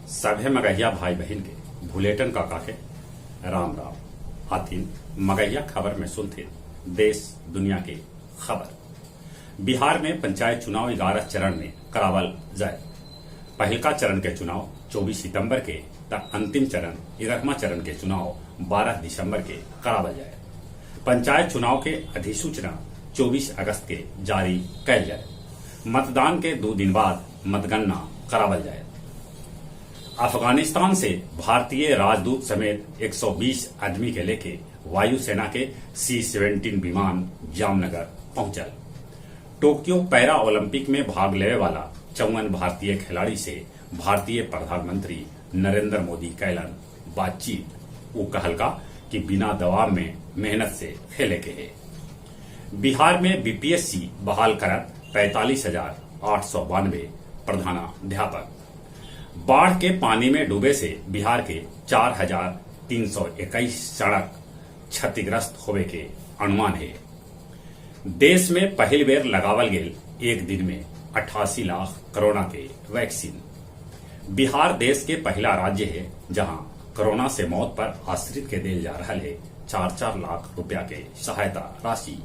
सभे मगहिया भाई बहन के भुलेटन काका के राम राम आथिन मगहिया खबर में सुनते देश दुनिया के खबर। बिहार में पंचायत चुनाव 11 चरण में करावल जाए। पहलका चरण के चुनाव 24 सितंबर के तक अंतिम चरण 11वां चरण के चुनाव 12 दिसंबर के करावल जाए। पंचायत चुनाव के अधिसूचना 24 अगस्त के जारी कैल जाए। मतदान के 2 दिन बाद मतगणना करावल जाए। अफगानिस्तान से भारतीय राजदूत समेत 120 आदमी के लेके वायुसेना के C-17 विमान जामनगर पहुंचल। टोक्यो पैरा ओलंपिक में भाग लेने वाला 54 भारतीय खिलाड़ी से भारतीय प्रधानमंत्री नरेंद्र मोदी कैलन बातचीत। वो कहलका कि बिना दबाव में मेहनत से खेले के है। बिहार में BPSC बहाल करत 45,892 प्रधानाध्यापक। बाढ़ के पानी में डूबे से बिहार के 4,321 सड़क क्षतिग्रस्त होवे के अनुमान है। देश में पहली बेर लगावल गेल एक दिन में 88 लाख कोरोना के वैक्सीन। बिहार देश के पहला राज्य है जहां कोरोना से मौत पर आश्रित के दिल जा रहा है 4-4 लाख रुपया के सहायता राशि।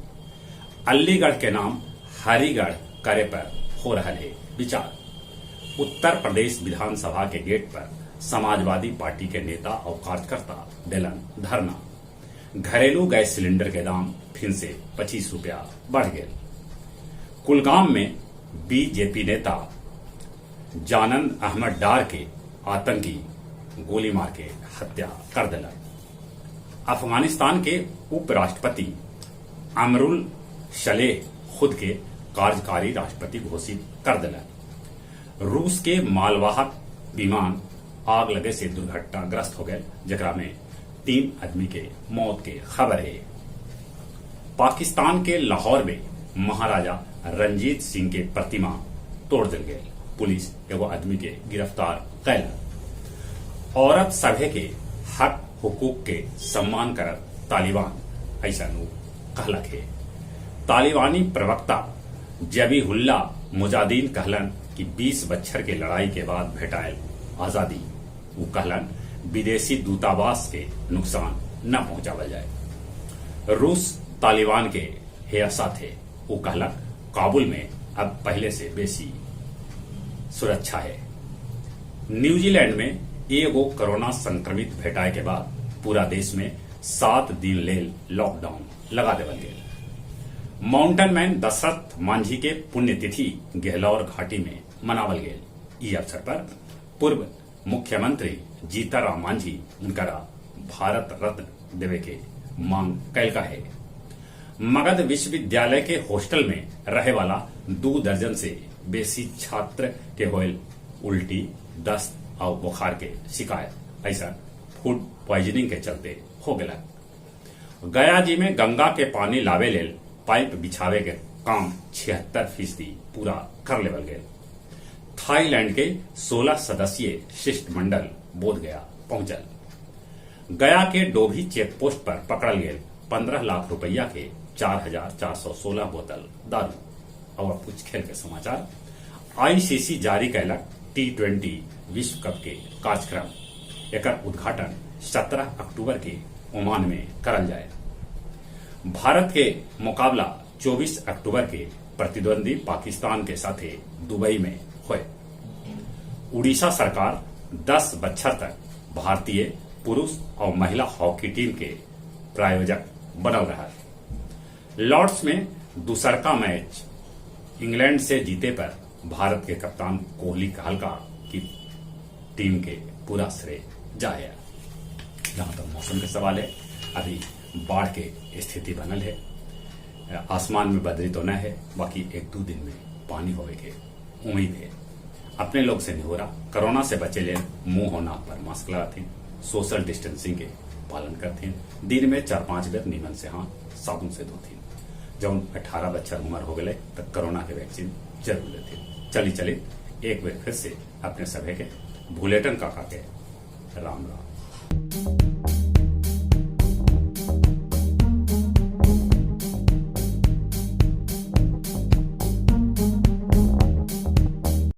अलीगढ़ के नाम हरिगढ़ करे पर हो रहा है विचार। उत्तर प्रदेश विधानसभा के गेट पर समाजवादी पार्टी के नेता और कार्यकर्ता दिलन धरना। घरेलू गैस सिलेंडर के दाम फिर से 25 रुपया बढ़ गए। कुलगाम में बीजेपी नेता जानंद अहमद डार के आतंकी गोली मार के हत्या कर दिला। अफगानिस्तान के उपराष्ट्रपति अमरुल शलेह खुद के कार्यकारी राष्ट्रपति घोषित कर दिला। रूस के मालवाहक विमान आग लगे से दुर्घटनाग्रस्त हो गए, जकरा में 3 आदमी के मौत के खबर है। पाकिस्तान के लाहौर में महाराजा रंजीत सिंह के प्रतिमा तोड़ दिल गए। पुलिस एगो आदमी के गिरफ्तार कैल। औरत सभे के हक हुकूक के सम्मान करत तालिबान ऐसा कहलक है। तालिबानी प्रवक्ता जबीहुल्ला मुजाहिदीन कहलन कि 20 बच्चर के लड़ाई के बाद भेटायल आजादी। वो कहलन विदेशी दूतावास के नुकसान न पहुंचावल जाए। रूस तालिबान के हिरासत है। वो कहलक काबुल में अब पहले से बेसी सुरक्षा है। न्यूजीलैंड में एगो कोरोना संक्रमित भेटाए के बाद पूरा देश में 7 दिन लेल लॉकडाउन लगा देवल गया। माउंटेन मैन दशरथ मांझी के पुण्यतिथि गहलौर घाटी में मनावल गए। इस अवसर पर पूर्व मुख्यमंत्री जीतनराम मांझी उनकरा भारत रत्न देवे के मांग कैलका है। मगध विश्वविद्यालय के हॉस्टल में रहे वाला 2 दर्जन से बेसी छात्र के होयल उल्टी, दस्त और बुखार के शिकायत ऐसा फूड पॉइजनिंग के चलते हो गया। गया जी में गंगा के पानी लावे लेल पाइप बिछावे के काम 76% पूरा कर लेवल गए। थाईलैंड के 16 सदस्यीय शिष्टमंडल बोधगया पहुंचल। गया के डोभी चेक पोस्ट पर पकड़ल गए 15 लाख रुपया के 4,416 बोतल दारू। और कुछ खेल के समाचार। ICC जारी कैलक T20 विश्व कप के कार्यक्रम। एकर उद्घाटन 17 अक्टूबर के ओमान में करल जाए। भारत के मुकाबला 24 अक्टूबर के प्रतिद्वंदी पाकिस्तान के साथ दुबई में हुए। उड़ीसा सरकार 10 बच्चर तक भारतीय पुरुष और महिला हॉकी टीम के प्रायोजक बनल रहा। लॉर्ड्स में दूसरका मैच इंग्लैंड से जीते पर भारत के कप्तान कोहली कहलका कि टीम के पूरा श्रेय जाए। जहां तक मौसम के सवाल है, अभी बाढ़ के स्थिति बनल है। आसमान में बदली तो न है, बाकी 1-2 दिन में पानी होवे के उम्मीद है। अपने लोग से नहीं हो रहा, कोरोना से बचे ले मुंह और नाक पर मास्क लगाते, सोशल डिस्टेंसिंग के पालन करते, दिन में 4-5 बेर नीमन से हाथ साबुन से धोते। जब 18 बच्चर उम्र हो गए तब कोरोना के वैक्सीन जरूर लेते। चली एक बेर फिर से अपने सभी के भुलेटन काका के राम राम।